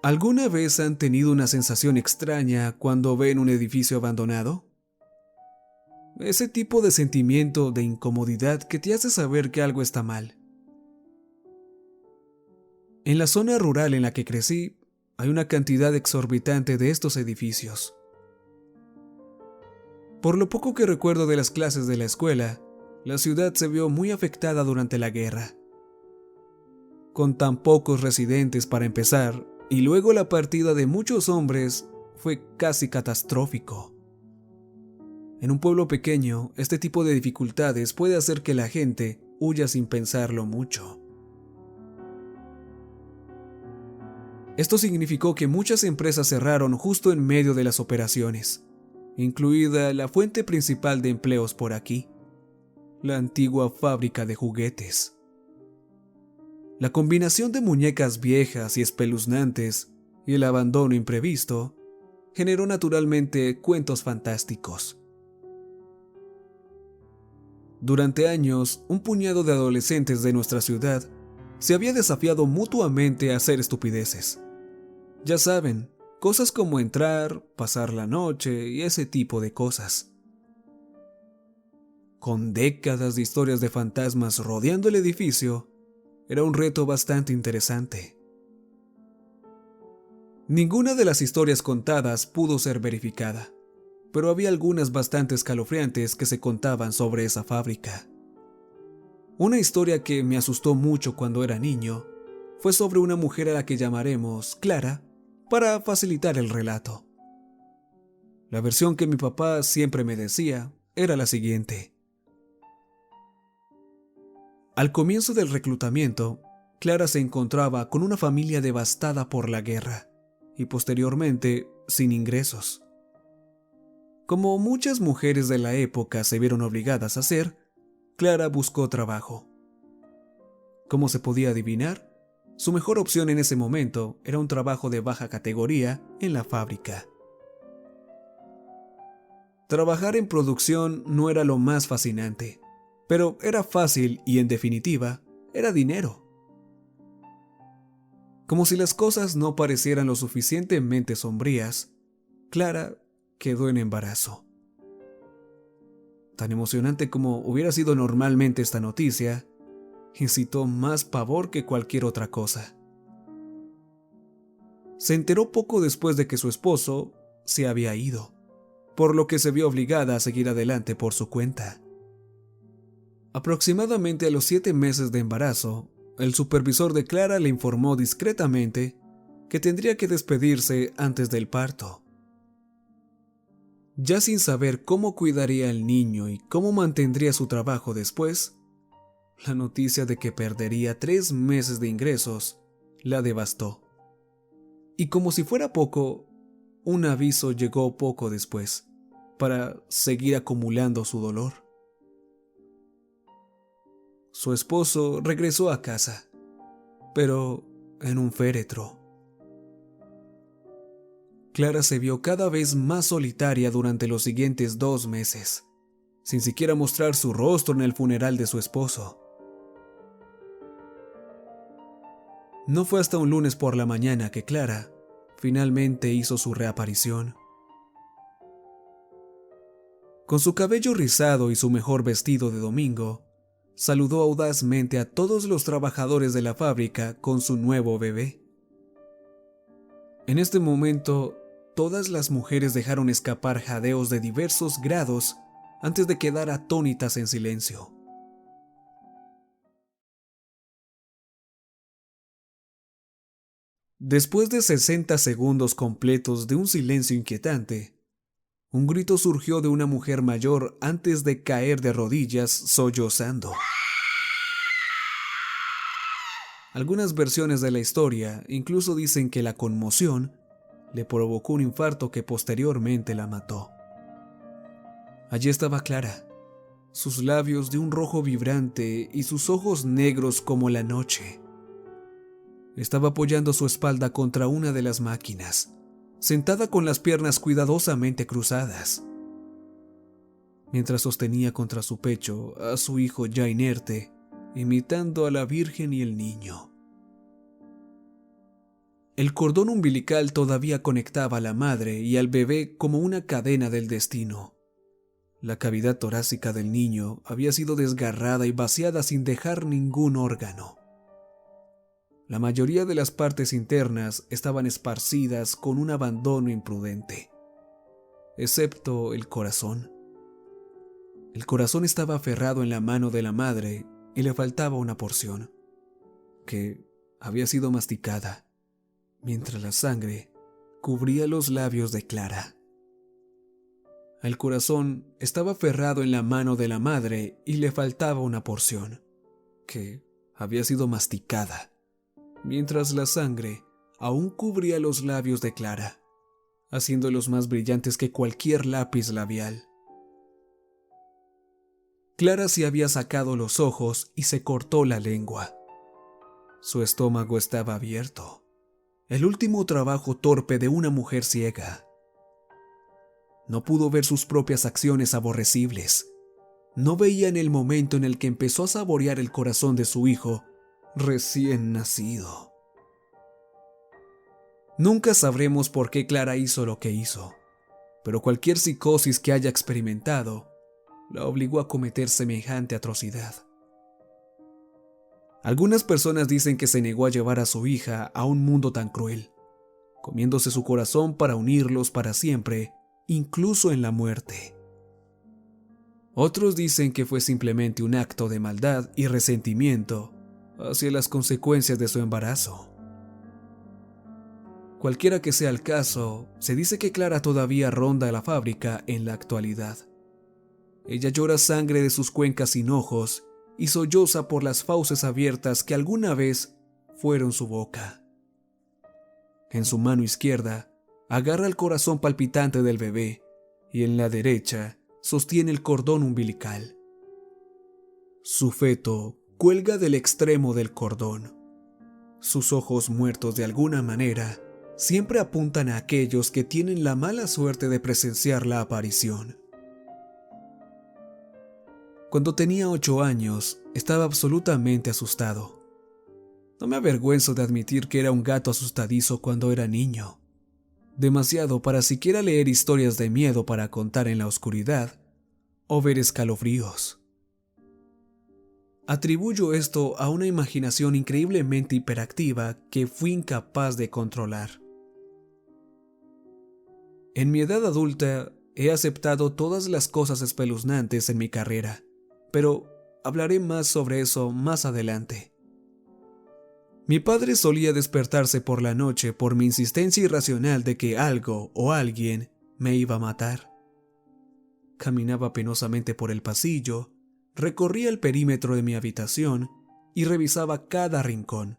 ¿Alguna vez han tenido una sensación extraña cuando ven un edificio abandonado? Ese tipo de sentimiento de incomodidad que te hace saber que algo está mal. En la zona rural en la que crecí, hay una cantidad exorbitante de estos edificios. Por lo poco que recuerdo de las clases de la escuela, la ciudad se vio muy afectada durante la guerra. Con tan pocos residentes para empezar, y luego la partida de muchos hombres, fue casi catastrófico. En un pueblo pequeño, este tipo de dificultades puede hacer que la gente huya sin pensarlo mucho. Esto significó que muchas empresas cerraron justo en medio de las operaciones, incluida la fuente principal de empleos por aquí, la antigua fábrica de juguetes. La combinación de muñecas viejas y espeluznantes y el abandono imprevisto generó naturalmente cuentos fantásticos. Durante años, un puñado de adolescentes de nuestra ciudad se había desafiado mutuamente a hacer estupideces. Ya saben, cosas como entrar, pasar la noche y ese tipo de cosas. Con décadas de historias de fantasmas rodeando el edificio, era un reto bastante interesante. Ninguna de las historias contadas pudo ser verificada, pero había algunas bastante escalofriantes que se contaban sobre esa fábrica. Una historia que me asustó mucho cuando era niño fue sobre una mujer a la que llamaremos Clara para facilitar el relato. La versión que mi papá siempre me decía era la siguiente. Al comienzo del reclutamiento, Clara se encontraba con una familia devastada por la guerra y posteriormente sin ingresos. Como muchas mujeres de la época se vieron obligadas a hacer, Clara buscó trabajo. Como se podía adivinar, su mejor opción en ese momento era un trabajo de baja categoría en la fábrica. Trabajar en producción no era lo más fascinante, pero era fácil y, en definitiva, era dinero. Como si las cosas no parecieran lo suficientemente sombrías, Clara quedó en embarazo. Tan emocionante como hubiera sido normalmente esta noticia, incitó más pavor que cualquier otra cosa. Se enteró poco después de que su esposo se había ido, por lo que se vio obligada a seguir adelante por su cuenta. Aproximadamente a los 7 meses de embarazo, el supervisor de Clara le informó discretamente que tendría que despedirse antes del parto. Ya sin saber cómo cuidaría al niño y cómo mantendría su trabajo después, la noticia de que perdería 3 meses de ingresos la devastó. Y como si fuera poco, un aviso llegó poco después, para seguir acumulando su dolor. Su esposo regresó a casa, pero en un féretro. Clara se vio cada vez más solitaria durante los siguientes 2 meses, sin siquiera mostrar su rostro en el funeral de su esposo. No fue hasta un lunes por la mañana que Clara finalmente hizo su reaparición. Con su cabello rizado y su mejor vestido de domingo, saludó audazmente a todos los trabajadores de la fábrica con su nuevo bebé. En este momento, todas las mujeres dejaron escapar jadeos de diversos grados antes de quedar atónitas en silencio. Después de 60 segundos completos de un silencio inquietante, un grito surgió de una mujer mayor antes de caer de rodillas sollozando. Algunas versiones de la historia incluso dicen que la conmoción le provocó un infarto que posteriormente la mató. Allí estaba Clara, sus labios de un rojo vibrante y sus ojos negros como la noche. Estaba apoyando su espalda contra una de las máquinas, sentada con las piernas cuidadosamente cruzadas, mientras sostenía contra su pecho a su hijo ya inerte, imitando a la Virgen y el niño. El cordón umbilical todavía conectaba a la madre y al bebé como una cadena del destino. La cavidad torácica del niño había sido desgarrada y vaciada sin dejar ningún órgano. La mayoría de las partes internas estaban esparcidas con un abandono imprudente, excepto el corazón. El corazón estaba aferrado en la mano de la madre y le faltaba una porción, que había sido masticada, mientras la sangre cubría los labios de Clara. El corazón estaba aferrado en la mano de la madre y le faltaba una porción, que había sido masticada, mientras la sangre aún cubría los labios de Clara, haciéndolos más brillantes que cualquier lápiz labial. Clara se había sacado los ojos y se cortó la lengua. Su estómago estaba abierto, el último trabajo torpe de una mujer ciega. No pudo ver sus propias acciones aborrecibles. No veía en el momento en el que empezó a saborear el corazón de su hijo recién nacido. Nunca sabremos por qué Clara hizo lo que hizo, pero cualquier psicosis que haya experimentado la obligó a cometer semejante atrocidad. Algunas personas dicen que se negó a llevar a su hija a un mundo tan cruel, comiéndose su corazón para unirlos para siempre, incluso en la muerte. Otros dicen que fue simplemente un acto de maldad y resentimiento hacia las consecuencias de su embarazo. Cualquiera que sea el caso, se dice que Clara todavía ronda la fábrica en la actualidad. Ella llora sangre de sus cuencas sin ojos y solloza por las fauces abiertas que alguna vez fueron su boca. En su mano izquierda agarra el corazón palpitante del bebé y en la derecha sostiene el cordón umbilical. Su feto cuelga del extremo del cordón. Sus ojos muertos de alguna manera siempre apuntan a aquellos que tienen la mala suerte de presenciar la aparición. Cuando tenía 8 años, estaba absolutamente asustado. No me avergüenzo de admitir que era un gato asustadizo cuando era niño. Demasiado para siquiera leer historias de miedo para contar en la oscuridad o ver escalofríos. Atribuyo esto a una imaginación increíblemente hiperactiva que fui incapaz de controlar. En mi edad adulta he aceptado todas las cosas espeluznantes en mi carrera, pero hablaré más sobre eso más adelante. Mi padre solía despertarse por la noche por mi insistencia irracional de que algo o alguien me iba a matar. Caminaba penosamente por el pasillo, recorría el perímetro de mi habitación y revisaba cada rincón.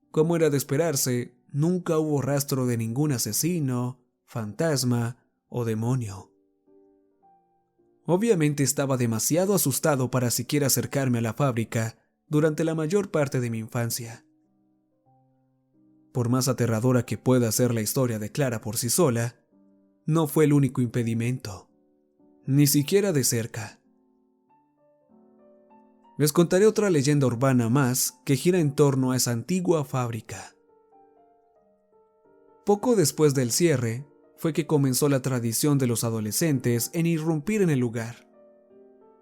Como era de esperarse, nunca hubo rastro de ningún asesino, fantasma o demonio. Obviamente estaba demasiado asustado para siquiera acercarme a la fábrica durante la mayor parte de mi infancia. Por más aterradora que pueda ser la historia de Clara por sí sola, no fue el único impedimento, ni siquiera de cerca. Les contaré otra leyenda urbana más que gira en torno a esa antigua fábrica. Poco después del cierre, fue que comenzó la tradición de los adolescentes en irrumpir en el lugar.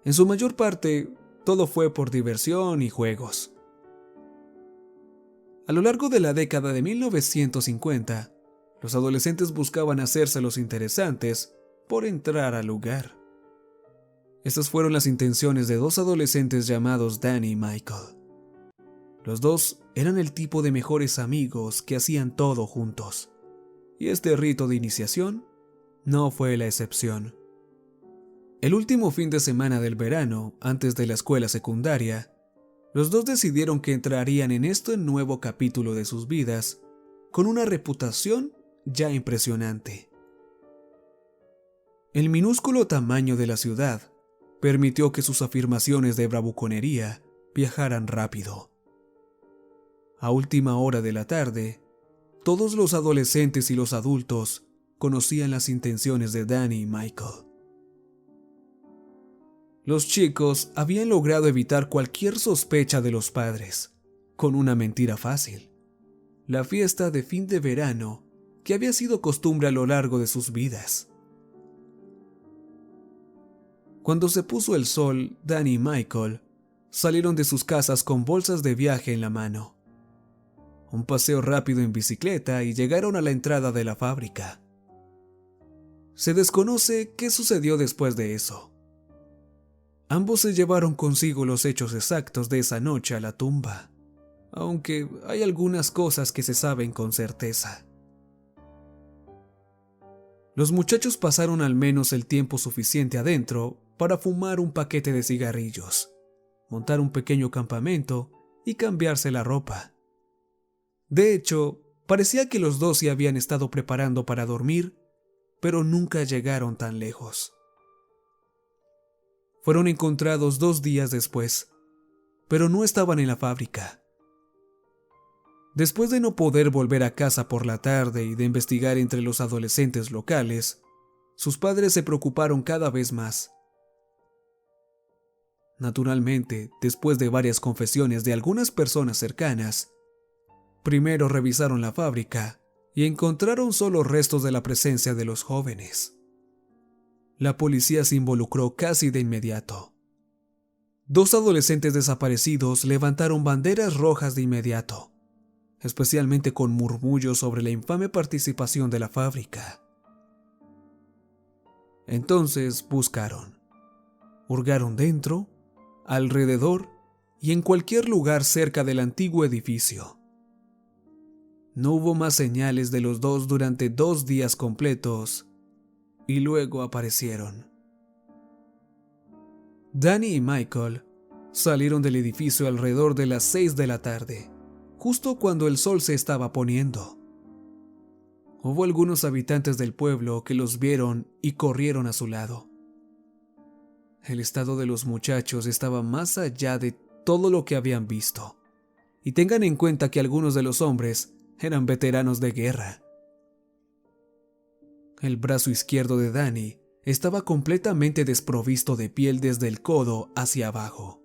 En su mayor parte, todo fue por diversión y juegos. A lo largo de la década de 1950, los adolescentes buscaban hacerse los interesantes por entrar al lugar. Estas fueron las intenciones de 2 adolescentes llamados Danny y Michael. Los dos eran el tipo de mejores amigos que hacían todo juntos. Y este rito de iniciación no fue la excepción. El último fin de semana del verano, antes de la escuela secundaria, los dos decidieron que entrarían en este nuevo capítulo de sus vidas con una reputación ya impresionante. El minúsculo tamaño de la ciudad permitió que sus afirmaciones de bravuconería viajaran rápido. A última hora de la tarde, todos los adolescentes y los adultos conocían las intenciones de Danny y Michael. Los chicos habían logrado evitar cualquier sospecha de los padres con una mentira fácil. la fiesta de fin de verano que había sido costumbre a lo largo de sus vidas. Cuando se puso el sol, Danny y Michael salieron de sus casas con bolsas de viaje en la mano. Un paseo rápido en bicicleta y llegaron a la entrada de la fábrica. Se desconoce qué sucedió después de eso. Ambos se llevaron consigo los hechos exactos de esa noche a la tumba, aunque hay algunas cosas que se saben con certeza. Los muchachos pasaron al menos el tiempo suficiente adentro para fumar un paquete de cigarrillos, montar un pequeño campamento y cambiarse la ropa. De hecho, parecía que los dos se habían estado preparando para dormir, pero nunca llegaron tan lejos. Fueron encontrados 2 días después, pero no estaban en la fábrica. Después de no poder volver a casa por la tarde y de investigar entre los adolescentes locales, sus padres se preocuparon cada vez más. Naturalmente, después de varias confesiones de algunas personas cercanas, primero revisaron la fábrica y encontraron solo restos de la presencia de los jóvenes. La policía se involucró casi de inmediato. 2 adolescentes desaparecidos levantaron banderas rojas de inmediato, especialmente con murmullos sobre la infame participación de la fábrica. Entonces buscaron, hurgaron dentro, alrededor y en cualquier lugar cerca del antiguo edificio. No hubo más señales de los dos durante 2 días completos y luego aparecieron. Danny y Michael salieron del edificio alrededor de las 6 de la tarde, justo cuando el sol se estaba poniendo. Hubo algunos habitantes del pueblo que los vieron y corrieron a su lado. El estado de los muchachos estaba más allá de todo lo que habían visto, y tengan en cuenta que algunos de los hombres eran veteranos de guerra. El brazo izquierdo de Danny estaba completamente desprovisto de piel desde el codo hacia abajo,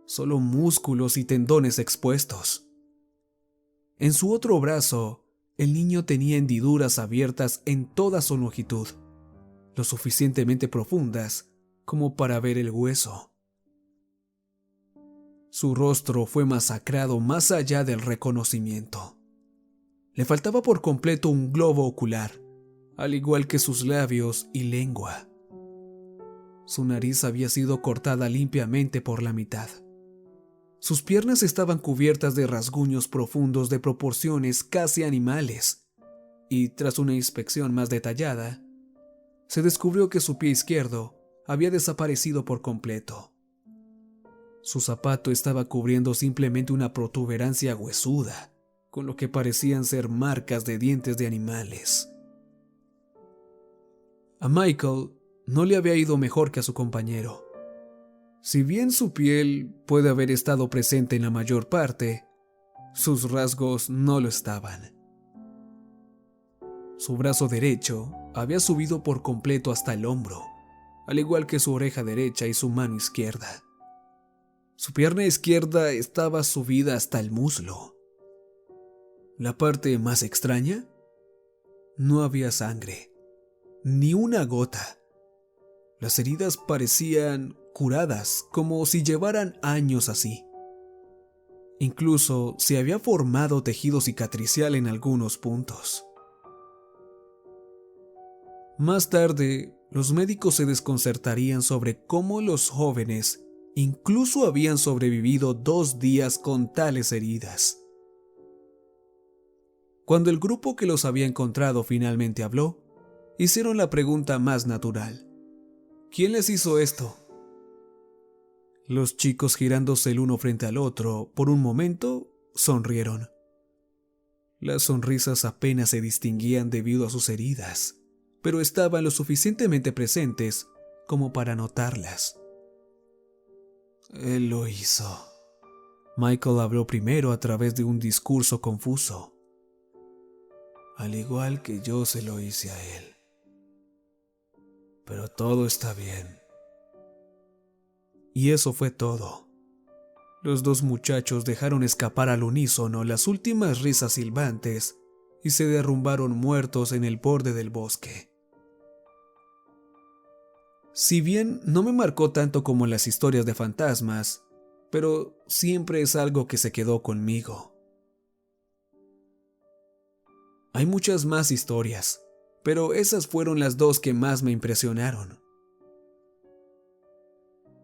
solo músculos y tendones expuestos. En su otro brazo, el niño tenía hendiduras abiertas en toda su longitud, lo suficientemente profundas como para ver el hueso. Su rostro fue masacrado más allá del reconocimiento. Le faltaba por completo un globo ocular, al igual que sus labios y lengua. Su nariz había sido cortada limpiamente por la mitad. Sus piernas estaban cubiertas de rasguños profundos de proporciones casi animales, y tras una inspección más detallada, se descubrió que su pie izquierdo había desaparecido por completo. Su zapato estaba cubriendo simplemente una protuberancia huesuda, con lo que parecían ser marcas de dientes de animales. A Michael no le había ido mejor que a su compañero. Si bien su piel puede haber estado presente en la mayor parte, sus rasgos no lo estaban. Su brazo derecho había subido por completo hasta el hombro, al igual que su oreja derecha y su mano izquierda. Su pierna izquierda estaba subida hasta el muslo. La parte más extraña, no había sangre, ni una gota. Las heridas parecían curadas, como si llevaran años así. Incluso se había formado tejido cicatricial en algunos puntos. Más tarde, los médicos se desconcertarían sobre cómo los jóvenes incluso habían sobrevivido 2 días con tales heridas. Cuando el grupo que los había encontrado finalmente habló, hicieron la pregunta más natural: ¿quién les hizo esto? Los chicos, girándose el uno frente al otro, por un momento, sonrieron. Las sonrisas apenas se distinguían debido a sus heridas, pero estaban lo suficientemente presentes como para notarlas. Él lo hizo. Michael habló primero a través de un discurso confuso. Al igual que yo se lo hice a él. Pero todo está bien. Y eso fue todo. Los dos muchachos dejaron escapar al unísono las últimas risas silbantes y se derrumbaron muertos en el borde del bosque. Si bien no me marcó tanto como las historias de fantasmas, pero siempre es algo que se quedó conmigo. Hay muchas más historias, pero esas fueron las dos que más me impresionaron.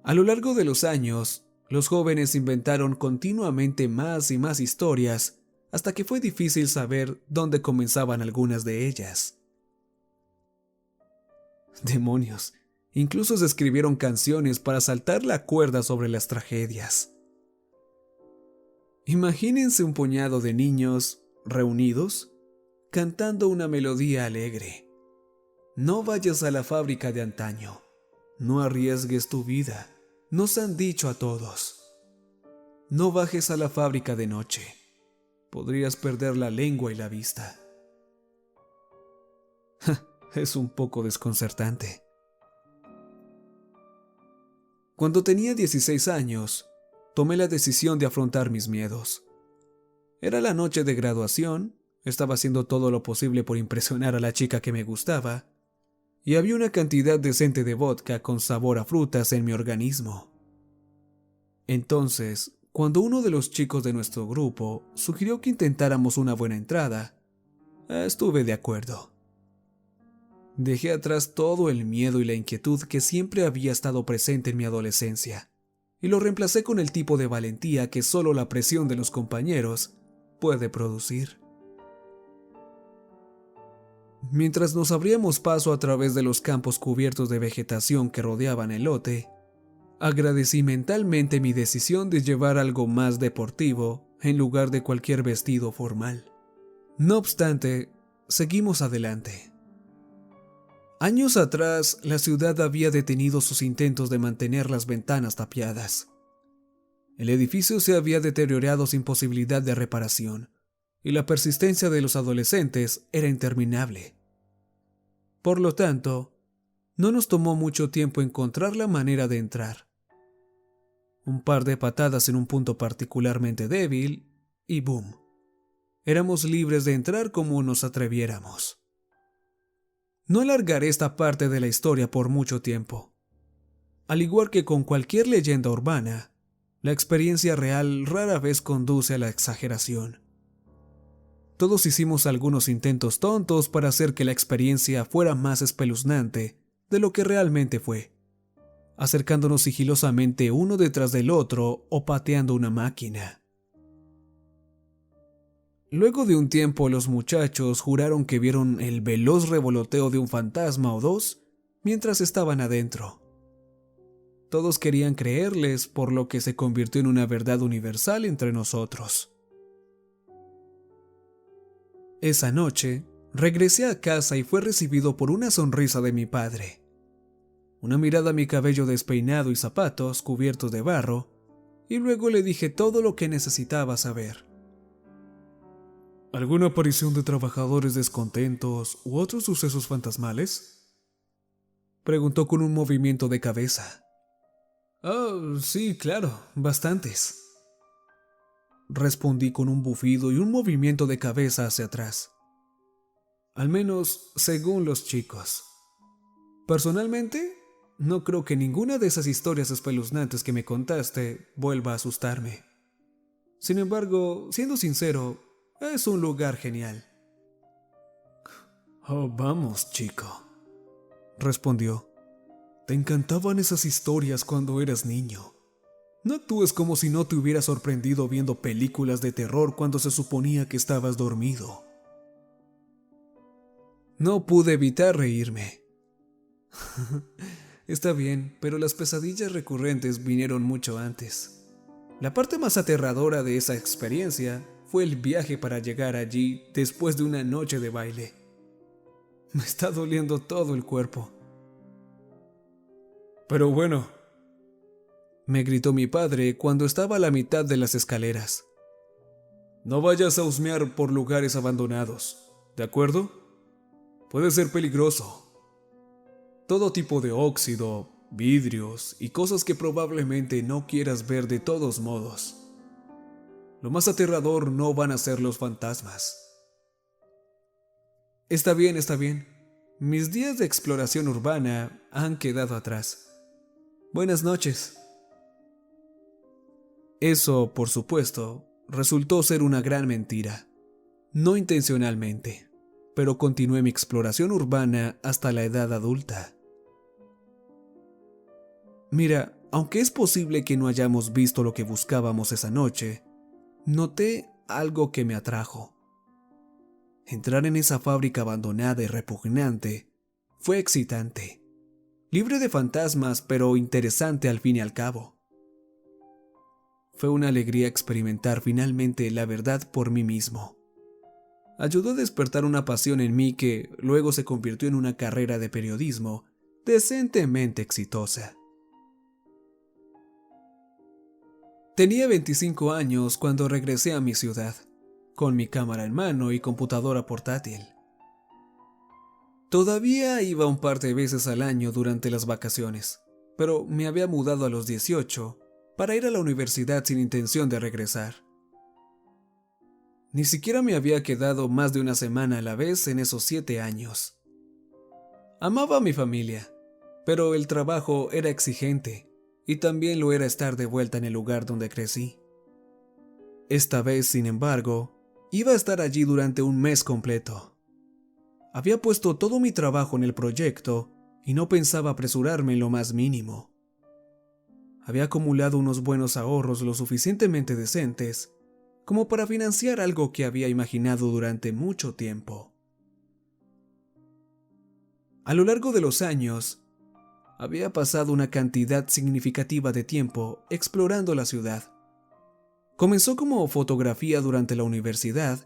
A lo largo de los años, los jóvenes inventaron continuamente más y más historias hasta que fue difícil saber dónde comenzaban algunas de ellas. Demonios, incluso se escribieron canciones para saltar la cuerda sobre las tragedias. Imagínense un puñado de niños reunidos cantando una melodía alegre. No vayas a la fábrica de antaño, no arriesgues tu vida, nos han dicho a todos. No bajes a la fábrica de noche, podrías perder la lengua y la vista. Es un poco desconcertante. Cuando tenía 16 años, tomé la decisión de afrontar mis miedos. Era la noche de graduación, estaba haciendo todo lo posible por impresionar a la chica que me gustaba, y había una cantidad decente de vodka con sabor a frutas en mi organismo. Entonces, cuando uno de los chicos de nuestro grupo sugirió que intentáramos una buena entrada, estuve de acuerdo. Dejé atrás todo el miedo y la inquietud que siempre había estado presente en mi adolescencia, y lo reemplacé con el tipo de valentía que solo la presión de los compañeros puede producir. Mientras nos abríamos paso a través de los campos cubiertos de vegetación que rodeaban el lote, agradecí mentalmente mi decisión de llevar algo más deportivo en lugar de cualquier vestido formal. No obstante, seguimos adelante. Años atrás, la ciudad había detenido sus intentos de mantener las ventanas tapiadas. El edificio se había deteriorado sin posibilidad de reparación, y la persistencia de los adolescentes era interminable. Por lo tanto, no nos tomó mucho tiempo encontrar la manera de entrar. Un par de patadas en un punto particularmente débil, y ¡boom! Éramos libres de entrar como nos atreviéramos. No alargaré esta parte de la historia por mucho tiempo. Al igual que con cualquier leyenda urbana, la experiencia real rara vez conduce a la exageración. Todos hicimos algunos intentos tontos para hacer que la experiencia fuera más espeluznante de lo que realmente fue, acercándonos sigilosamente uno detrás del otro o pateando una máquina. Luego de un tiempo, los muchachos juraron que vieron el veloz revoloteo de un fantasma o dos mientras estaban adentro. Todos querían creerles, por lo que se convirtió en una verdad universal entre nosotros. Esa noche, regresé a casa y fue recibido por una sonrisa de mi padre, una mirada a mi cabello despeinado y zapatos cubiertos de barro, y luego le dije todo lo que necesitaba saber. ¿Alguna aparición de trabajadores descontentos u otros sucesos fantasmales?, preguntó con un movimiento de cabeza. Oh, sí, claro, bastantes, respondí con un bufido y un movimiento de cabeza hacia atrás. Al menos, según los chicos. Personalmente, no creo que ninguna de esas historias espeluznantes que me contaste vuelva a asustarme. Sin embargo, siendo sincero, es un lugar genial. Oh, vamos, chico, respondió. Te encantaban esas historias cuando eras niño. No actúes como si no te hubieras sorprendido viendo películas de terror cuando se suponía que estabas dormido. No pude evitar reírme. Está bien, pero las pesadillas recurrentes vinieron mucho antes. La parte más aterradora de esa experiencia fue el viaje para llegar allí después de una noche de baile. Me está doliendo todo el cuerpo. Pero bueno, me gritó mi padre cuando estaba a la mitad de las escaleras. No vayas a husmear por lugares abandonados, ¿de acuerdo? Puede ser peligroso. Todo tipo de óxido, vidrios y cosas que probablemente no quieras ver de todos modos. Lo más aterrador no van a ser los fantasmas. Está bien, está bien. Mis días de exploración urbana han quedado atrás. Buenas noches. Eso, por supuesto, resultó ser una gran mentira. No intencionalmente, pero continué mi exploración urbana hasta la edad adulta. Mira, aunque es posible que no hayamos visto lo que buscábamos esa noche, noté algo que me atrajo. Entrar en esa fábrica abandonada y repugnante fue excitante, libre de fantasmas, pero interesante al fin y al cabo. Fue una alegría experimentar finalmente la verdad por mí mismo. Ayudó a despertar una pasión en mí que luego se convirtió en una carrera de periodismo decentemente exitosa. Tenía 25 años cuando regresé a mi ciudad, con mi cámara en mano y computadora portátil. Todavía iba un par de veces al año durante las vacaciones, pero me había mudado a los 18 para ir a la universidad sin intención de regresar. Ni siquiera me había quedado más de una semana a la vez en esos 7 años. Amaba a mi familia, pero el trabajo era exigente y también lo era estar de vuelta en el lugar donde crecí. Esta vez, sin embargo, iba a estar allí durante un mes completo. Había puesto todo mi trabajo en el proyecto y no pensaba apresurarme en lo más mínimo. Había acumulado unos buenos ahorros lo suficientemente decentes como para financiar algo que había imaginado durante mucho tiempo. A lo largo de los años, había pasado una cantidad significativa de tiempo explorando la ciudad. Comenzó como fotografía durante la universidad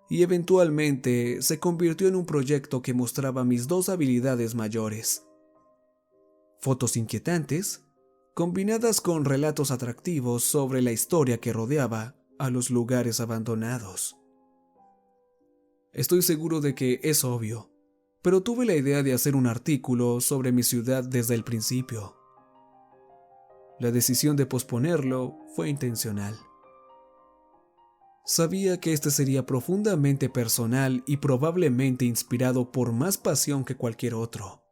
y eventualmente se convirtió en un proyecto que mostraba mis dos habilidades mayores. Fotos inquietantes, combinadas con relatos atractivos sobre la historia que rodeaba a los lugares abandonados. Estoy seguro de que es obvio, pero tuve la idea de hacer un artículo sobre mi ciudad desde el principio. La decisión de posponerlo fue intencional. Sabía que este sería profundamente personal y probablemente inspirado por más pasión que cualquier otro.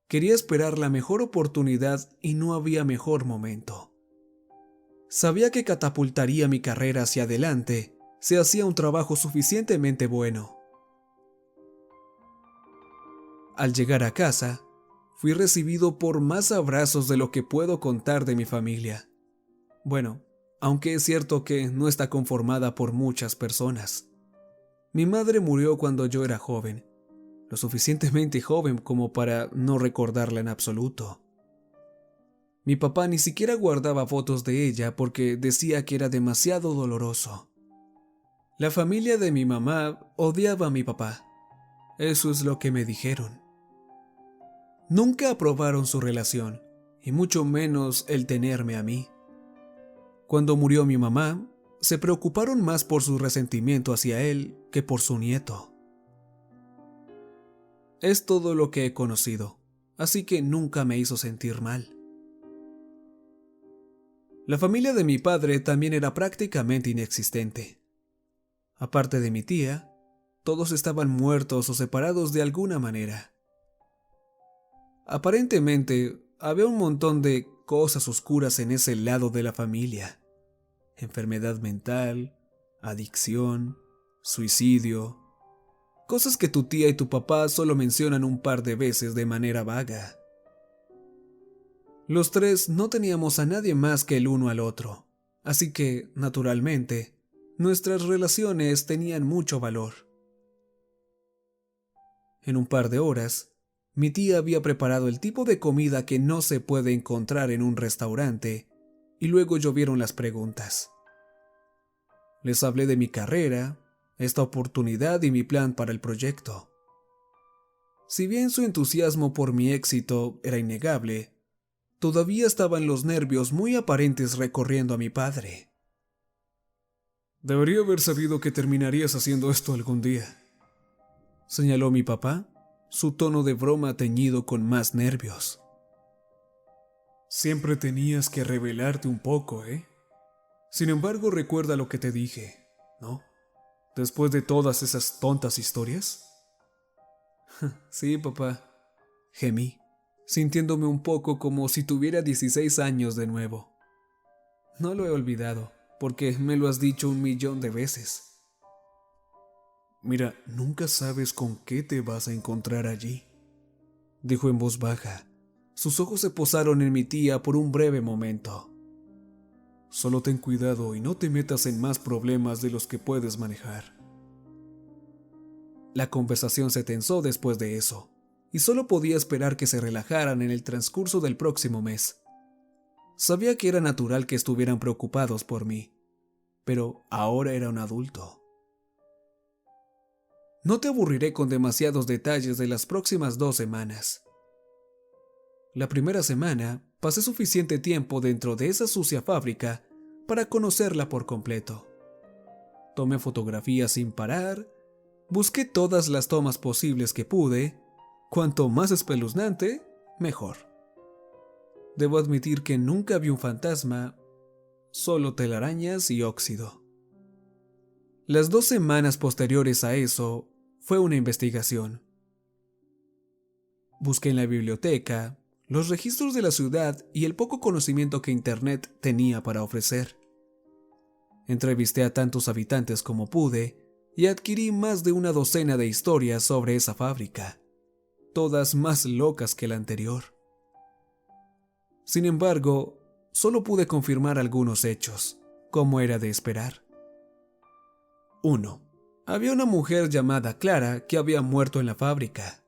Quería esperar la mejor oportunidad y no había mejor momento. Sabía que catapultaría mi carrera hacia adelante si hacía un trabajo suficientemente bueno. Al llegar a casa, fui recibido por más abrazos de lo que puedo contar de mi familia. Bueno, aunque es cierto que no está conformada por muchas personas. Mi madre murió cuando yo era joven, lo suficientemente joven como para no recordarla en absoluto. Mi papá ni siquiera guardaba fotos de ella porque decía que era demasiado doloroso. La familia de mi mamá odiaba a mi papá. Eso es lo que me dijeron. Nunca aprobaron su relación, y mucho menos el tenerme a mí. Cuando murió mi mamá, se preocuparon más por su resentimiento hacia él que por su nieto. Es todo lo que he conocido, así que nunca me hizo sentir mal. La familia de mi padre también era prácticamente inexistente. Aparte de mi tía, todos estaban muertos o separados de alguna manera. Aparentemente, había un montón de cosas oscuras en ese lado de la familia. Enfermedad mental, adicción, suicidio. Cosas que tu tía y tu papá solo mencionan un par de veces de manera vaga. Los tres no teníamos a nadie más que el uno al otro, así que, naturalmente, nuestras relaciones tenían mucho valor. En un par de horas, mi tía había preparado el tipo de comida que no se puede encontrar en un restaurante, y luego llovieron las preguntas. Les hablé de mi carrera, esta oportunidad y mi plan para el proyecto. Si bien su entusiasmo por mi éxito era innegable, todavía estaban los nervios muy aparentes recorriendo a mi padre. Debería haber sabido que terminarías haciendo esto algún día, señaló mi papá, su tono de broma teñido con más nervios. Siempre tenías que rebelarte un poco, ¿eh? Sin embargo, recuerda lo que te dije, ¿no? Después de todas esas tontas historias. Sí, papá, gemí, sintiéndome un poco como si tuviera 16 años de nuevo. No lo he olvidado, porque me lo has dicho 1.000.000 de veces. Mira, nunca sabes con qué te vas a encontrar allí, dijo en voz baja. Sus ojos se posaron en mi tía por un breve momento. Solo ten cuidado y no te metas en más problemas de los que puedes manejar. La conversación se tensó después de eso, y solo podía esperar que se relajaran en el transcurso del próximo mes. Sabía que era natural que estuvieran preocupados por mí, pero ahora era un adulto. No te aburriré con demasiados detalles de las próximas 2 semanas. La primera semana pasé suficiente tiempo dentro de esa sucia fábrica para conocerla por completo. Tomé fotografías sin parar, busqué todas las tomas posibles que pude, cuanto más espeluznante, mejor. Debo admitir que nunca vi un fantasma, solo telarañas y óxido. Las 2 semanas posteriores a eso fue una investigación. Busqué en la biblioteca los registros de la ciudad y el poco conocimiento que Internet tenía para ofrecer. Entrevisté a tantos habitantes como pude y adquirí más de una docena de historias sobre esa fábrica, todas más locas que la anterior. Sin embargo, solo pude confirmar algunos hechos, como era de esperar. 1. Había una mujer llamada Clara que había muerto en la fábrica.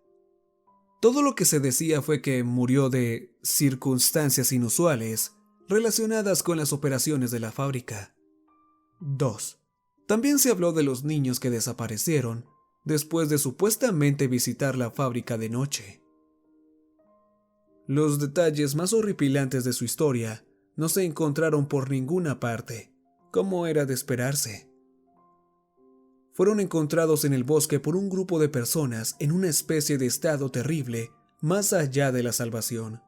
Todo lo que se decía fue que murió de circunstancias inusuales relacionadas con las operaciones de la fábrica. 2. También se habló de los niños que desaparecieron después de supuestamente visitar la fábrica de noche. Los detalles más horripilantes de su historia no se encontraron por ninguna parte, como era de esperarse. Fueron encontrados en el bosque por un grupo de personas en una especie de estado terrible más allá de la salvación.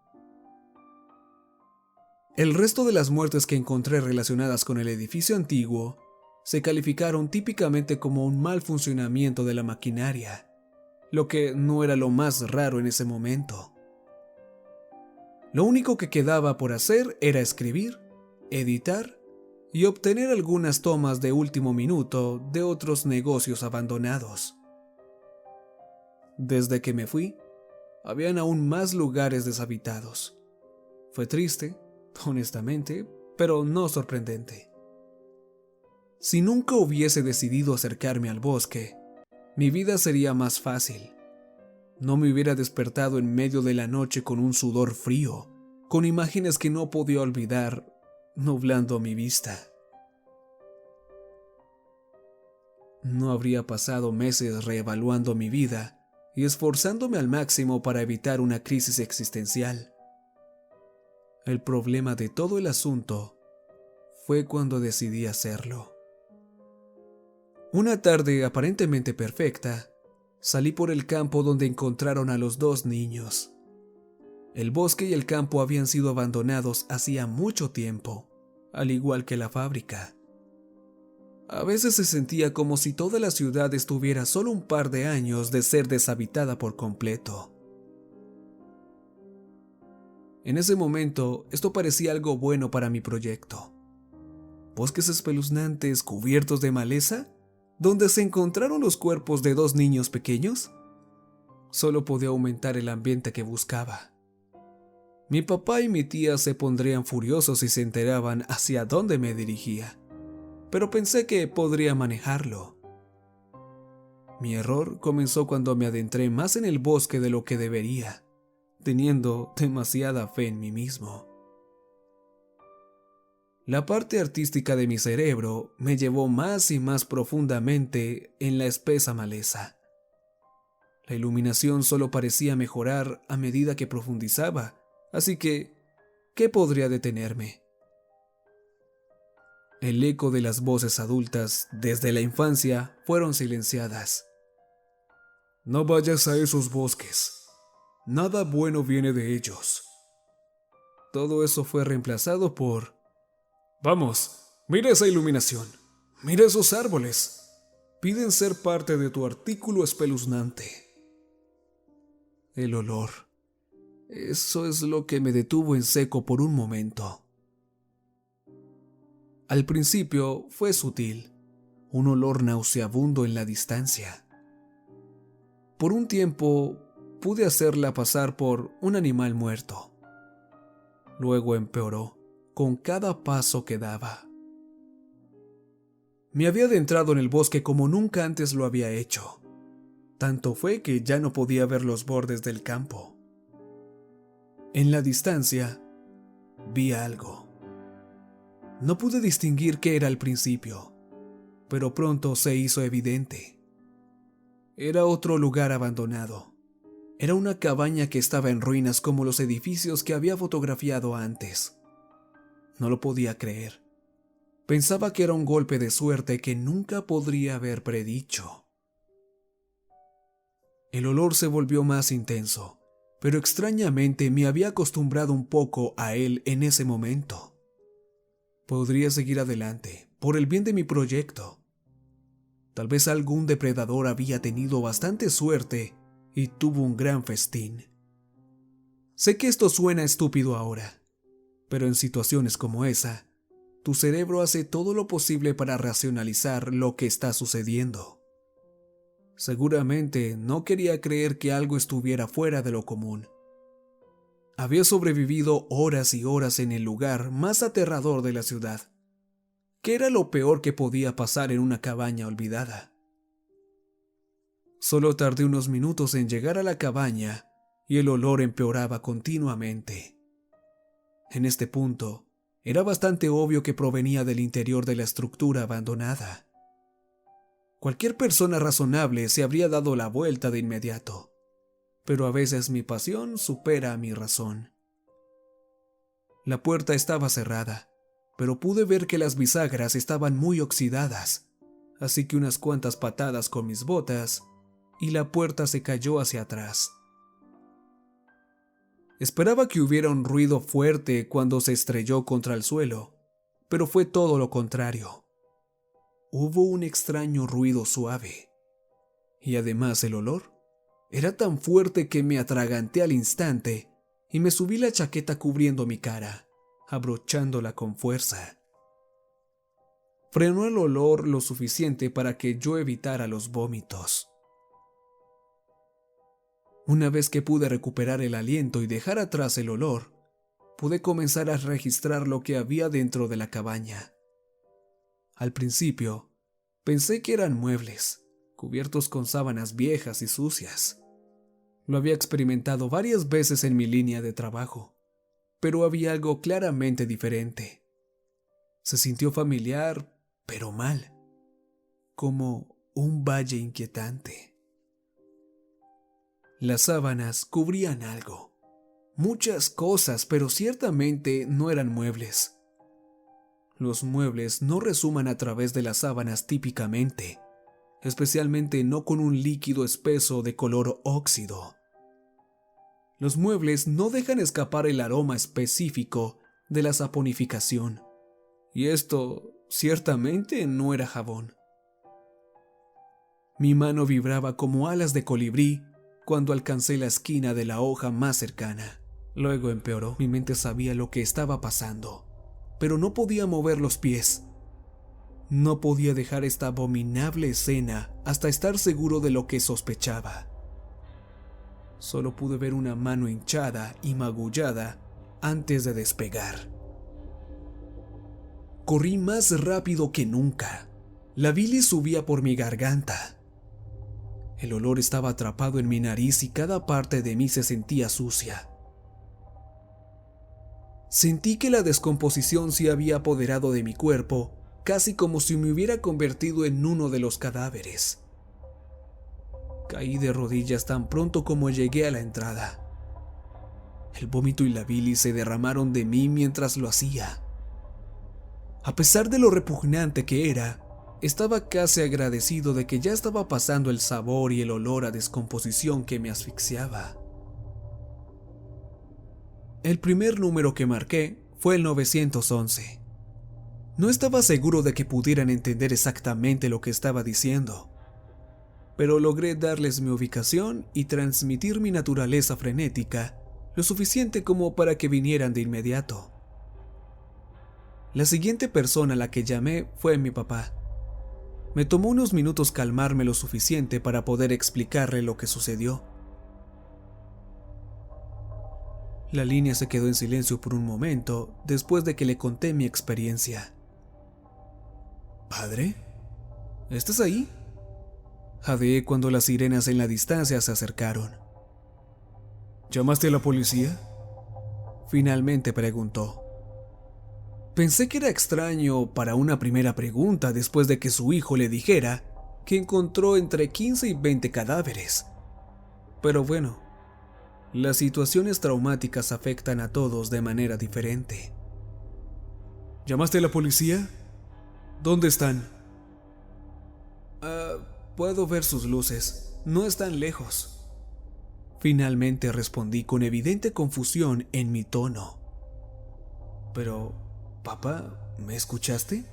El resto de las muertes que encontré relacionadas con el edificio antiguo se calificaron típicamente como un mal funcionamiento de la maquinaria, lo que no era lo más raro en ese momento. Lo único que quedaba por hacer era escribir, editar y obtener algunas tomas de último minuto de otros negocios abandonados. Desde que me fui, habían aún más lugares deshabitados. Fue triste, honestamente, pero no sorprendente. Si nunca hubiese decidido acercarme al bosque, mi vida sería más fácil. No me hubiera despertado en medio de la noche con un sudor frío, con imágenes que no podía olvidar, nublando mi vista. No habría pasado meses reevaluando mi vida y esforzándome al máximo para evitar una crisis existencial. El problema de todo el asunto fue cuando decidí hacerlo. Una tarde aparentemente perfecta, salí por el campo donde encontraron a los 2 niños. El bosque y el campo habían sido abandonados hacía mucho tiempo, al igual que la fábrica. A veces se sentía como si toda la ciudad estuviera solo un par de años de ser deshabitada por completo. En ese momento, esto parecía algo bueno para mi proyecto. ¿Bosques espeluznantes cubiertos de maleza? ¿Donde se encontraron los cuerpos de 2 niños pequeños? Solo podía aumentar el ambiente que buscaba. Mi papá y mi tía se pondrían furiosos si se enteraban hacia dónde me dirigía, pero pensé que podría manejarlo. Mi error comenzó cuando me adentré más en el bosque de lo que debería, teniendo demasiada fe en mí mismo. La parte artística de mi cerebro me llevó más y más profundamente en la espesa maleza. La iluminación solo parecía mejorar a medida que profundizaba, así que, ¿qué podría detenerme? El eco de las voces adultas desde la infancia fueron silenciadas. No vayas a esos bosques. Nada bueno viene de ellos. todo eso fue reemplazado por: vamos, mira esa iluminación, mira esos árboles, piden ser parte de tu artículo espeluznante. El olor. Eso es lo que me detuvo en seco por un momento. Al principio fue sutil, un olor nauseabundo en la distancia. Por un tiempo pude hacerla pasar por un animal muerto. Luego empeoró con cada paso que daba. Me había adentrado en el bosque como nunca antes lo había hecho. Tanto fue que ya no podía ver los bordes del campo. En la distancia, vi algo. No pude distinguir qué era al principio, pero pronto se hizo evidente. Era otro lugar abandonado. Era una cabaña que estaba en ruinas como los edificios que había fotografiado antes. No lo podía creer. Pensaba que era un golpe de suerte que nunca podría haber predicho. El olor se volvió más intenso, pero extrañamente me había acostumbrado un poco a él en ese momento. Podría seguir adelante, por el bien de mi proyecto. Tal vez algún depredador había tenido bastante suerte y tuvo un gran festín. Sé que esto suena estúpido ahora, pero en situaciones como esa, tu cerebro hace todo lo posible para racionalizar lo que está sucediendo. Seguramente no quería creer que algo estuviera fuera de lo común. Había sobrevivido horas y horas en el lugar más aterrador de la ciudad. ¿Qué era lo peor que podía pasar en una cabaña olvidada? Solo tardé unos minutos en llegar a la cabaña y el olor empeoraba continuamente. En este punto, era bastante obvio que provenía del interior de la estructura abandonada. Cualquier persona razonable se habría dado la vuelta de inmediato, pero a veces mi pasión supera a mi razón. La puerta estaba cerrada, pero pude ver que las bisagras estaban muy oxidadas, así que unas cuantas patadas con mis botas y la puerta se cayó hacia atrás. Esperaba que hubiera un ruido fuerte cuando se estrelló contra el suelo, pero fue todo lo contrario. Hubo un extraño ruido suave, y además el olor era tan fuerte que me atraganté al instante y me subí la chaqueta cubriendo mi cara, abrochándola con fuerza. Frenó el olor lo suficiente para que yo evitara los vómitos. Una vez que pude recuperar el aliento y dejar atrás el olor, pude comenzar a registrar lo que había dentro de la cabaña. Al principio, pensé que eran muebles, cubiertos con sábanas viejas y sucias. Lo había experimentado varias veces en mi línea de trabajo, pero había algo claramente diferente. Se sintió familiar, pero mal, como un valle inquietante. Las sábanas cubrían algo, muchas cosas, pero ciertamente no eran muebles. Los muebles no resuman a través de las sábanas típicamente, especialmente no con un líquido espeso de color óxido. Los muebles no dejan escapar el aroma específico de la saponificación, y esto ciertamente no era jabón. Mi mano vibraba como alas de colibrí cuando alcancé la esquina de la hoja más cercana. Luego empeoró. Mi mente sabía lo que estaba pasando, pero no podía mover los pies. No podía dejar esta abominable escena hasta estar seguro de lo que sospechaba. Solo pude ver una mano hinchada y magullada antes de despegar. Corrí más rápido que nunca. La bilis subía por mi garganta. El olor estaba atrapado en mi nariz y cada parte de mí se sentía sucia. Sentí que la descomposición se había apoderado de mi cuerpo, casi como si me hubiera convertido en uno de los cadáveres. Caí de rodillas tan pronto como llegué a la entrada. El vómito y la bilis se derramaron de mí mientras lo hacía. A pesar de lo repugnante que era, estaba casi agradecido de que ya estaba pasando el sabor y el olor a descomposición que me asfixiaba. El primer número que marqué fue el 911. No estaba seguro de que pudieran entender exactamente lo que estaba diciendo, pero logré darles mi ubicación y transmitir mi naturaleza frenética lo suficiente como para que vinieran de inmediato. La siguiente persona a la que llamé fue mi papá. Me tomó unos minutos calmarme lo suficiente para poder explicarle lo que sucedió. La línea se quedó en silencio por un momento después de que le conté mi experiencia. ¿Padre? ¿Estás ahí? Jadeé cuando las sirenas en la distancia se acercaron. ¿Llamaste a la policía? Finalmente preguntó. Pensé que era extraño para una primera pregunta después de que su hijo le dijera que encontró entre 15 y 20 cadáveres. Pero bueno, las situaciones traumáticas afectan a todos de manera diferente. ¿Llamaste a la policía? ¿Dónde están? Puedo ver sus luces. No están lejos. Finalmente respondí con evidente confusión en mi tono. Pero, papá, ¿me escuchaste?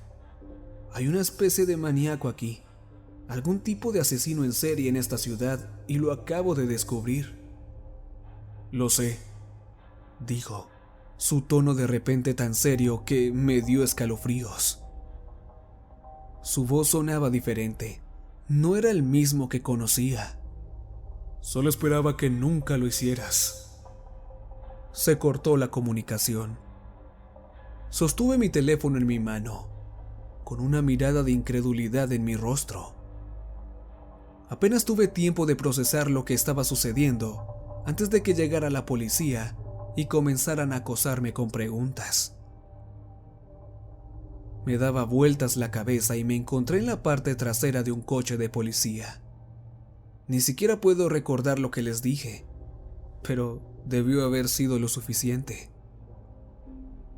Hay una especie de maníaco aquí. Algún tipo de asesino en serie en esta ciudad y lo acabo de descubrir. Lo sé, dijo, su tono de repente tan serio que me dio escalofríos. Su voz sonaba diferente. No era el mismo que conocía. Solo esperaba que nunca lo hicieras. Se cortó la comunicación. Sostuve mi teléfono en mi mano, con una mirada de incredulidad en mi rostro. Apenas tuve tiempo de procesar lo que estaba sucediendo antes de que llegara la policía y comenzaran a acosarme con preguntas. Me daba vueltas la cabeza y me encontré en la parte trasera de un coche de policía. Ni siquiera puedo recordar lo que les dije, pero debió haber sido lo suficiente.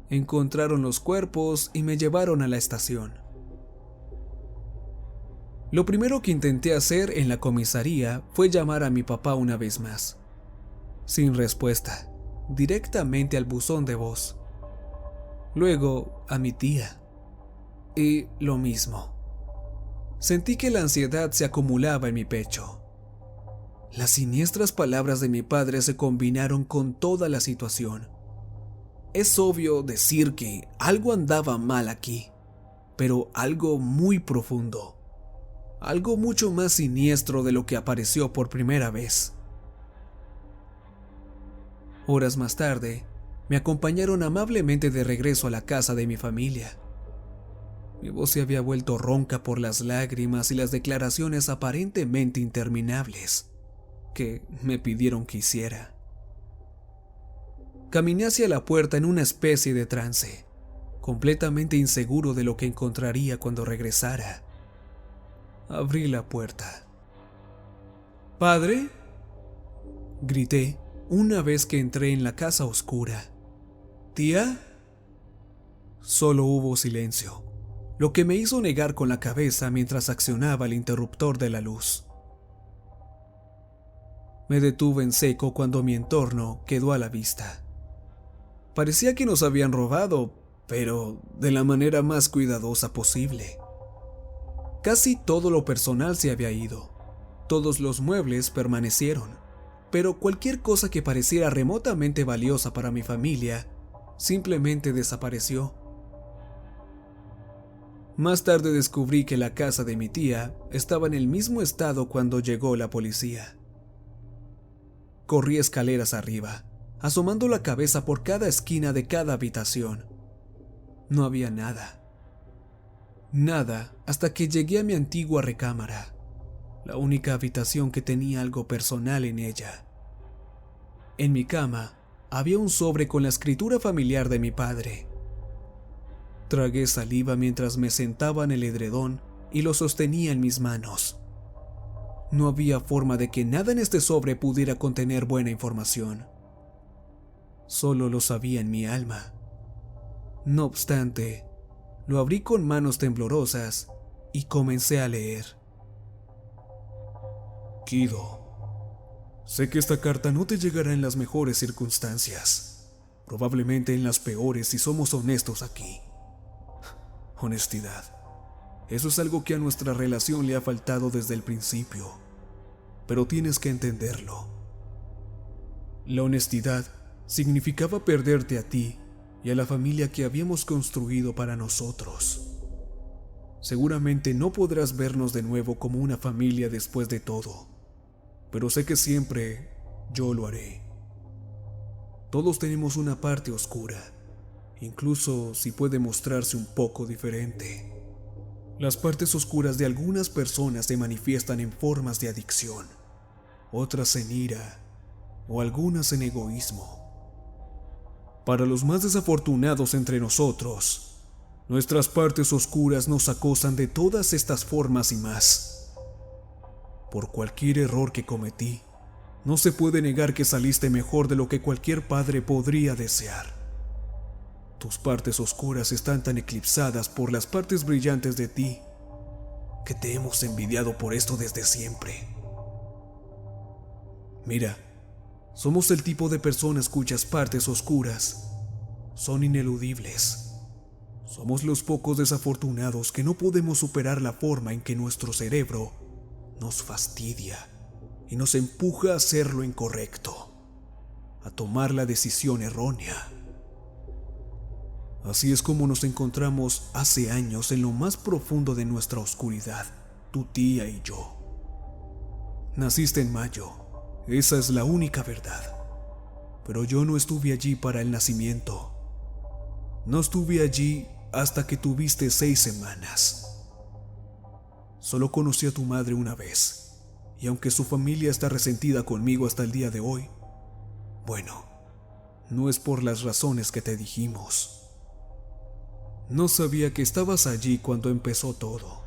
Encontraron los cuerpos y me llevaron a la estación. Lo primero que intenté hacer en la comisaría fue llamar a mi papá una vez más. Sin respuesta, directamente al buzón de voz. Luego a mi tía. Y lo mismo. Sentí que la ansiedad se acumulaba en mi pecho. Las siniestras palabras de mi padre se combinaron con toda la situación. Es obvio decir que algo andaba mal aquí, pero algo muy profundo. Algo mucho más siniestro de lo que apareció por primera vez. Horas más tarde, me acompañaron amablemente de regreso a la casa de mi familia. Mi voz se había vuelto ronca por las lágrimas y las declaraciones aparentemente interminables que me pidieron que hiciera. Caminé hacia la puerta en una especie de trance, completamente inseguro de lo que encontraría cuando regresara. Abrí la puerta. ¿Padre?, grité una vez que entré en la casa oscura. ¿Tía? Solo hubo silencio, lo que me hizo negar con la cabeza mientras accionaba el interruptor de la luz. Me detuve en seco cuando mi entorno quedó a la vista. Parecía que nos habían robado, pero de la manera más cuidadosa posible. Casi todo lo personal se había ido. Todos los muebles permanecieron, pero cualquier cosa que pareciera remotamente valiosa para mi familia simplemente desapareció. Más tarde descubrí que la casa de mi tía estaba en el mismo estado cuando llegó la policía. Corrí escaleras arriba, asomando la cabeza por cada esquina de cada habitación. No había nada. Nada hasta que llegué a mi antigua recámara, la única habitación que tenía algo personal en ella. En mi cama había un sobre con la escritura familiar de mi padre. Tragué saliva mientras me sentaba en el edredón y lo sostenía en mis manos. No había forma de que nada en este sobre pudiera contener buena información. Solo lo sabía en mi alma. No obstante, lo abrí con manos temblorosas y comencé a leer. Kido, sé que esta carta no te llegará en las mejores circunstancias, Probablemente en las peores si somos honestos aquí. Honestidad. Eso es algo que a nuestra relación le ha faltado desde el principio. Pero tienes que entenderlo. La honestidad significaba perderte a ti y a la familia que habíamos construido para nosotros. Seguramente no podrás vernos de nuevo como una familia después de todo, pero sé que siempre yo lo haré. Todos tenemos una parte oscura, incluso si puede mostrarse un poco diferente. Las partes oscuras de algunas personas se manifiestan en formas de adicción, otras en ira o algunas en egoísmo. Para los más desafortunados entre nosotros, nuestras partes oscuras nos acosan de todas estas formas y más. Por cualquier error que cometí, no se puede negar que saliste mejor de lo que cualquier padre podría desear. Tus partes oscuras están tan eclipsadas por las partes brillantes de ti que te hemos envidiado por esto desde siempre. Mira, somos el tipo de personas cuyas partes oscuras son ineludibles. Somos los pocos desafortunados que no podemos superar la forma en que nuestro cerebro nos fastidia y nos empuja a hacer lo incorrecto, a tomar la decisión errónea. Así es como nos encontramos hace años en lo más profundo de nuestra oscuridad, tu tía y yo. Naciste en mayo, esa es la única verdad. Pero yo no estuve allí para el nacimiento. No estuve allí hasta que tuviste 6 semanas. Solo conocí a tu madre una vez, y aunque su familia está resentida conmigo hasta el día de hoy, bueno, no es por las razones que te dijimos. No sabía que estabas allí cuando empezó todo.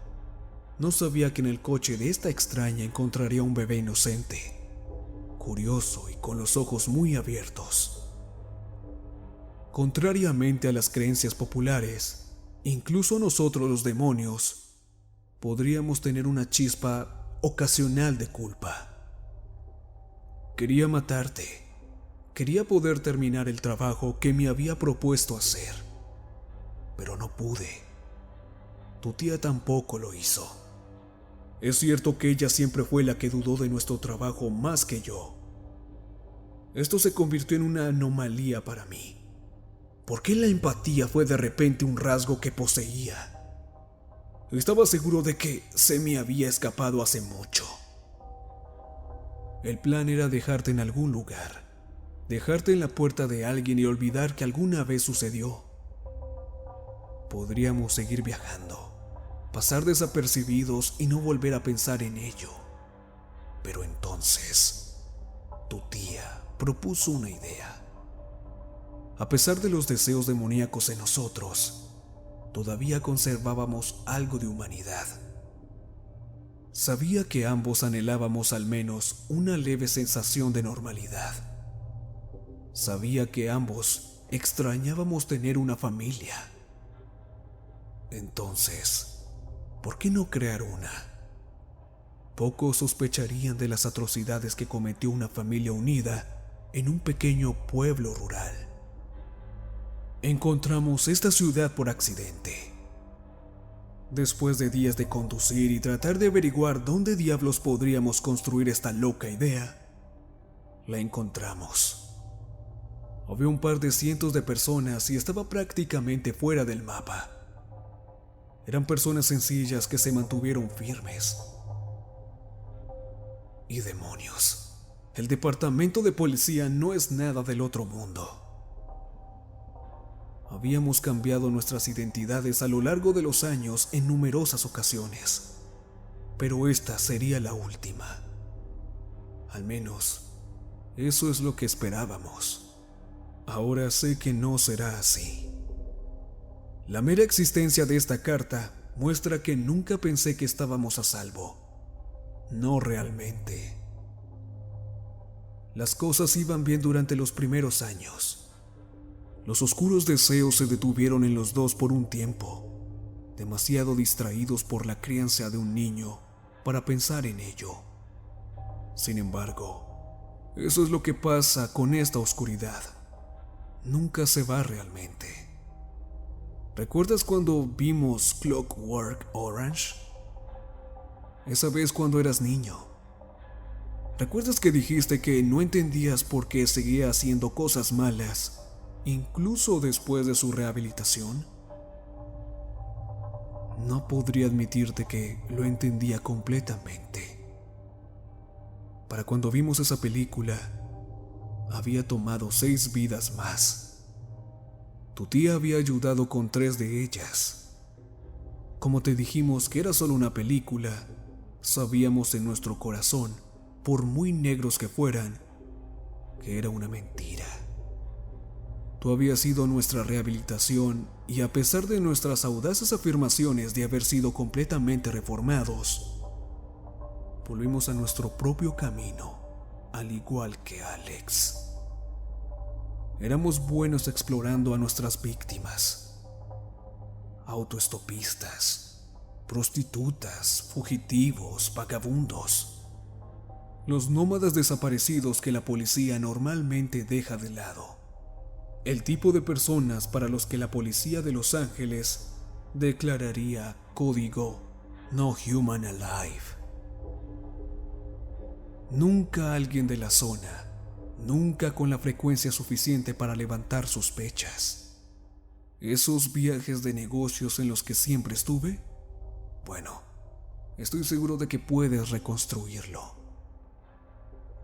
No sabía que en el coche de esta extraña encontraría un bebé inocente, curioso y con los ojos muy abiertos. Contrariamente a las creencias populares, incluso nosotros los demonios podríamos tener una chispa ocasional de culpa. Quería matarte. Quería poder terminar el trabajo que me había propuesto hacer. Pero no pude. Tu tía tampoco lo hizo. Es cierto que ella siempre fue la que dudó de nuestro trabajo más que yo. Esto se convirtió en una anomalía para mí. ¿Por qué la empatía fue de repente un rasgo que poseía? Estaba seguro de que se me había escapado hace mucho. El plan era dejarte en algún lugar, dejarte en la puerta de alguien y olvidar que alguna vez sucedió. Podríamos seguir viajando, pasar desapercibidos y no volver a pensar en ello. Pero entonces, tu tía propuso una idea. A pesar de los deseos demoníacos en nosotros, todavía conservábamos algo de humanidad. Sabía que ambos anhelábamos al menos una leve sensación de normalidad. Sabía que ambos extrañábamos tener una familia. Entonces, ¿por qué no crear una? Pocos sospecharían de las atrocidades que cometió una familia unida en un pequeño pueblo rural. Encontramos esta ciudad por accidente. Después de días de conducir y tratar de averiguar dónde diablos podríamos construir esta loca idea, la encontramos. Había un par de cientos de personas y estaba prácticamente fuera del mapa. Eran personas sencillas que se mantuvieron firmes. Y demonios, el departamento de policía no es nada del otro mundo. Habíamos cambiado nuestras identidades a lo largo de los años en numerosas ocasiones, pero esta sería la última. Al menos, eso es lo que esperábamos. Ahora sé que no será así. La mera existencia de esta carta muestra que nunca pensé que estábamos a salvo. No realmente. Las cosas iban bien durante los primeros años. Los oscuros deseos se detuvieron en los dos por un tiempo, demasiado distraídos por la crianza de un niño para pensar en ello. Sin embargo, eso es lo que pasa con esta oscuridad. nunca se va realmente. ¿Recuerdas cuando vimos Clockwork Orange? Esa vez cuando eras niño. ¿Recuerdas que dijiste que no entendías por qué seguía haciendo cosas malas, incluso después de su rehabilitación? No podría admitirte que lo entendía completamente. Para cuando vimos esa película, había tomado 6 vidas más. Tu tía había ayudado con 3 de ellas. Como te dijimos que era solo una película, sabíamos en nuestro corazón, por muy negros que fueran, que era una mentira. Tú habías sido nuestra rehabilitación y a pesar de nuestras audaces afirmaciones de haber sido completamente reformados, volvimos a nuestro propio camino, al igual que Alex. Éramos buenos explorando a nuestras víctimas. Autoestopistas, prostitutas, fugitivos, vagabundos. Los nómadas desaparecidos que la policía normalmente deja de lado. El tipo de personas para los que la policía de Los Ángeles declararía código No Human Alive. Nunca alguien de la zona, nunca con la frecuencia suficiente para levantar sospechas. Esos viajes de negocios en los que siempre estuve, bueno, estoy seguro de que puedes reconstruirlo.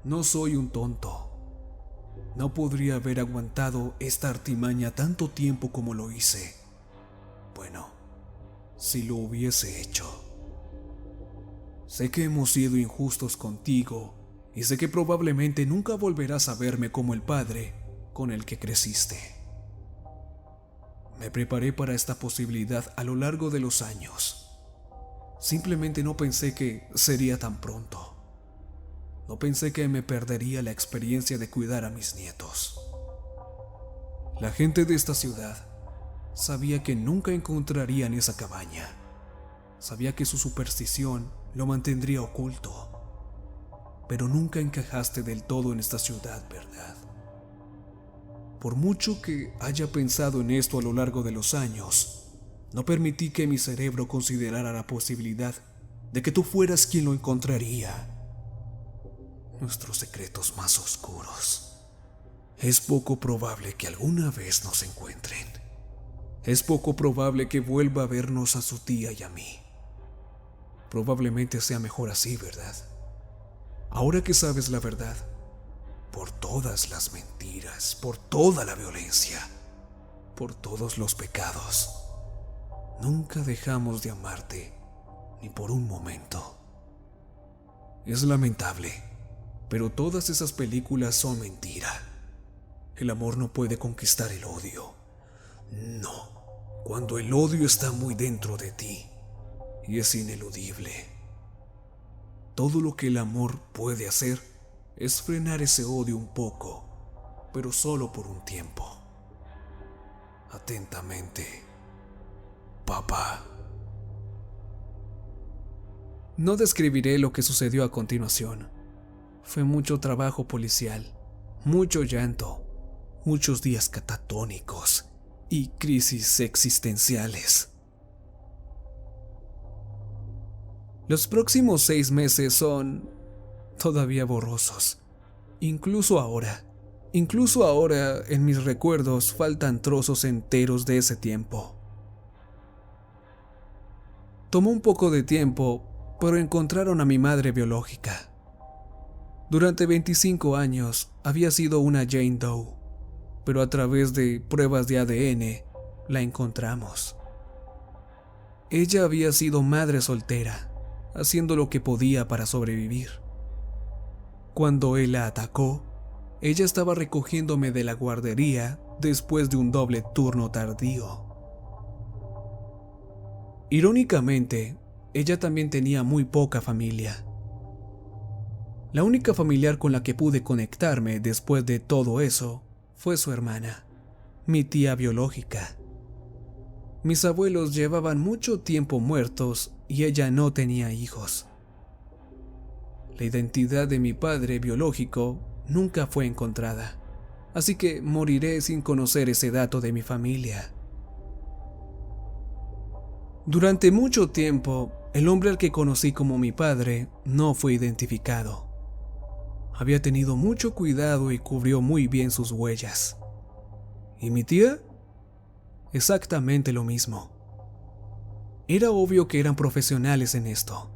No soy un tonto. No podría haber aguantado esta artimaña tanto tiempo como lo hice. Bueno, si lo hubiese hecho. Sé que hemos sido injustos contigo y sé que probablemente nunca volverás a verme como el padre con el que creciste. Me preparé para esta posibilidad a lo largo de los años. Simplemente no pensé que sería tan pronto. No pensé que me perdería la experiencia de cuidar a mis nietos. La gente de esta ciudad sabía que nunca encontrarían esa cabaña. Sabía que su superstición lo mantendría oculto. Pero nunca encajaste del todo en esta ciudad, ¿verdad? Por mucho que haya pensado en esto a lo largo de los años, no permití que mi cerebro considerara la posibilidad de que tú fueras quien lo encontraría. Nuestros secretos más oscuros. Es poco probable que alguna vez nos encuentren. Es poco probable que vuelva a vernos a su tía y a mí. Probablemente sea mejor así, ¿verdad? Ahora que sabes la verdad, por todas las mentiras, por toda la violencia, por todos los pecados, nunca dejamos de amarte, ni por un momento. Es lamentable, pero todas esas películas son mentira. El amor no puede conquistar el odio. No, cuando el odio está muy dentro de ti y es ineludible. Todo lo que el amor puede hacer es frenar ese odio un poco, pero solo por un tiempo. Atentamente, papá. No describiré lo que sucedió a continuación. Fue mucho trabajo policial, mucho llanto, muchos días catatónicos y crisis existenciales. Los próximos 6 meses son todavía borrosos. Incluso ahora en mis recuerdos faltan trozos enteros de ese tiempo. Tomó un poco de tiempo, pero encontraron a mi madre biológica. Durante 25 años había sido una Jane Doe, pero a través de pruebas de ADN la encontramos. Ella había sido madre soltera, haciendo lo que podía para sobrevivir. Cuando él la atacó, ella estaba recogiéndome de la guardería después de un doble turno tardío. Irónicamente, ella también tenía muy poca familia. La única familiar con la que pude conectarme después de todo eso fue su hermana, mi tía biológica. Mis abuelos llevaban mucho tiempo muertos y ella no tenía hijos. La identidad de mi padre biológico nunca fue encontrada, así que moriré sin conocer ese dato de mi familia. Durante mucho tiempo, el hombre al que conocí como mi padre no fue identificado. Había tenido mucho cuidado y cubrió muy bien sus huellas. ¿Y mi tía? Exactamente lo mismo. Era obvio que eran profesionales en esto,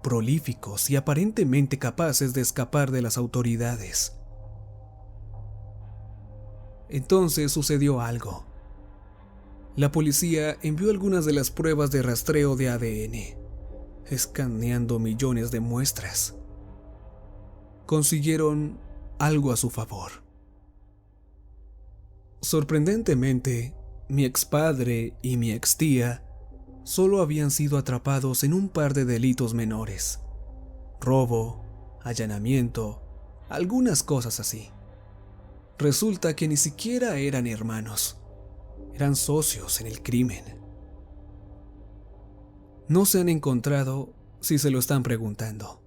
prolíficos y aparentemente capaces de escapar de las autoridades. Entonces sucedió algo. La policía envió algunas de las pruebas de rastreo de ADN, escaneando millones de muestras. Consiguieron algo a su favor. Sorprendentemente, mi expadre y mi extía solo habían sido atrapados en un par de delitos menores: robo, allanamiento, algunas cosas así. Resulta que ni siquiera eran hermanos, eran socios en el crimen. No se han encontrado, si se lo están preguntando.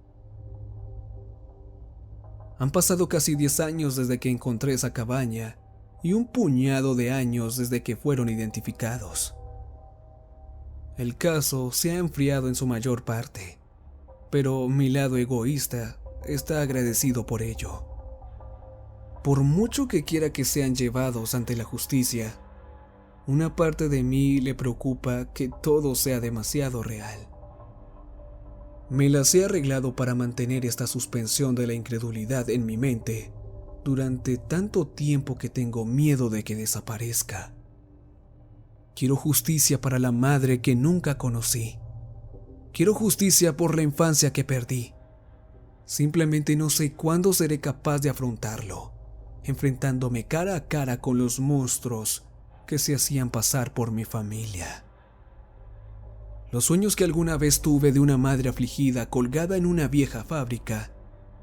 Han pasado casi 10 años desde que encontré esa cabaña y un puñado de años desde que fueron identificados. El caso se ha enfriado en su mayor parte, pero mi lado egoísta está agradecido por ello. Por mucho que quiera que sean llevados ante la justicia, una parte de mí le preocupa que todo sea demasiado real. Me las he arreglado para mantener esta suspensión de la incredulidad en mi mente durante tanto tiempo que tengo miedo de que desaparezca. Quiero justicia para la madre que nunca conocí. Quiero justicia por la infancia que perdí. Simplemente no sé cuándo seré capaz de afrontarlo, enfrentándome cara a cara con los monstruos que se hacían pasar por mi familia. Los sueños que alguna vez tuve de una madre afligida colgada en una vieja fábrica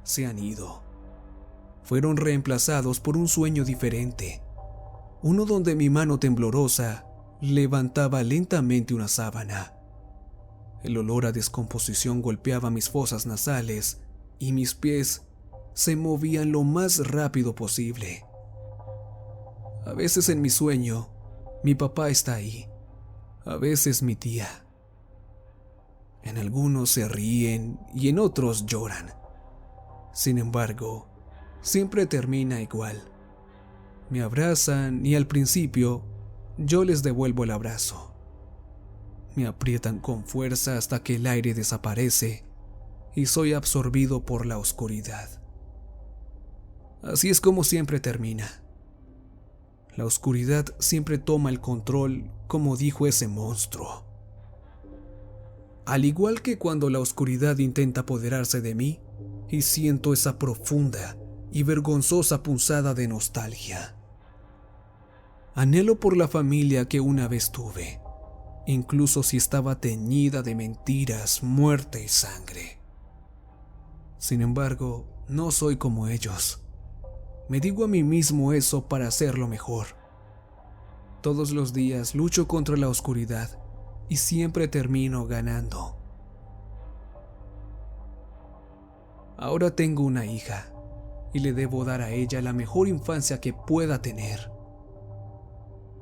se han ido. Fueron reemplazados por un sueño diferente, uno donde mi mano temblorosa levantaba lentamente una sábana. El olor a descomposición golpeaba mis fosas nasales y mis pies se movían lo más rápido posible. A veces en mi sueño, mi papá está ahí, a veces mi tía. En algunos se ríen y en otros lloran. Sin embargo, siempre termina igual. Me abrazan y al principio yo les devuelvo el abrazo. Me aprietan con fuerza hasta que el aire desaparece y soy absorbido por la oscuridad. Así es como siempre termina. La oscuridad siempre toma el control, como dijo ese monstruo. Al igual que cuando la oscuridad intenta apoderarse de mí y siento esa profunda y vergonzosa punzada de nostalgia. Anhelo por la familia que una vez tuve, incluso si estaba teñida de mentiras, muerte y sangre. Sin embargo, no soy como ellos. Me digo a mí mismo eso para hacerlo mejor. Todos los días lucho contra la oscuridad y siempre termino ganando. Ahora tengo una hija y le debo dar a ella la mejor infancia que pueda tener.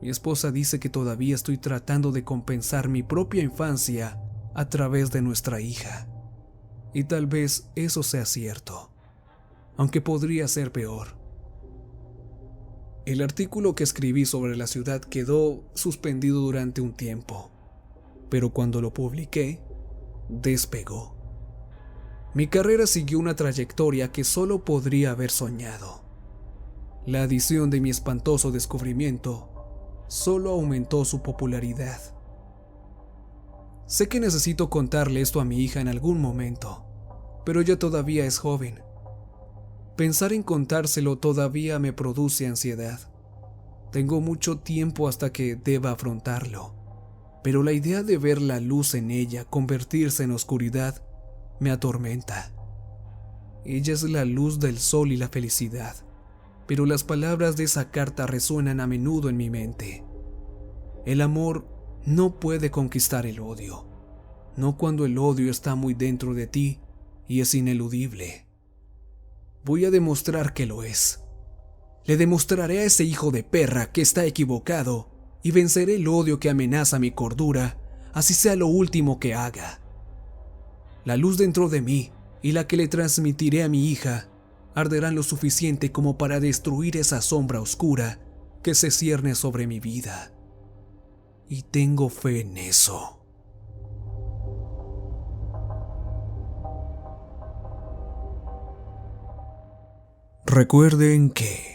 Mi esposa dice que todavía estoy tratando de compensar mi propia infancia a través de nuestra hija. Y tal vez eso sea cierto, aunque podría ser peor. El artículo que escribí sobre la ciudad quedó suspendido durante un tiempo, pero cuando lo publiqué, despegó. Mi carrera siguió una trayectoria que solo podría haber soñado. La adición de mi espantoso descubrimiento solo aumentó su popularidad. Sé que necesito contarle esto a mi hija en algún momento, pero ella todavía es joven. Pensar en contárselo todavía me produce ansiedad. Tengo mucho tiempo hasta que deba afrontarlo, pero la idea de ver la luz en ella convertirse en oscuridad me atormenta. Ella es la luz del sol y la felicidad, pero las palabras de esa carta resuenan a menudo en mi mente. El amor no puede conquistar el odio, no cuando el odio está muy dentro de ti y es ineludible. Voy a demostrar que lo es. Le demostraré a ese hijo de perra que está equivocado y venceré el odio que amenaza mi cordura, así sea lo último que haga. La luz dentro de mí y la que le transmitiré a mi hija arderán lo suficiente como para destruir esa sombra oscura que se cierne sobre mi vida. Y tengo fe en eso. Recuerden que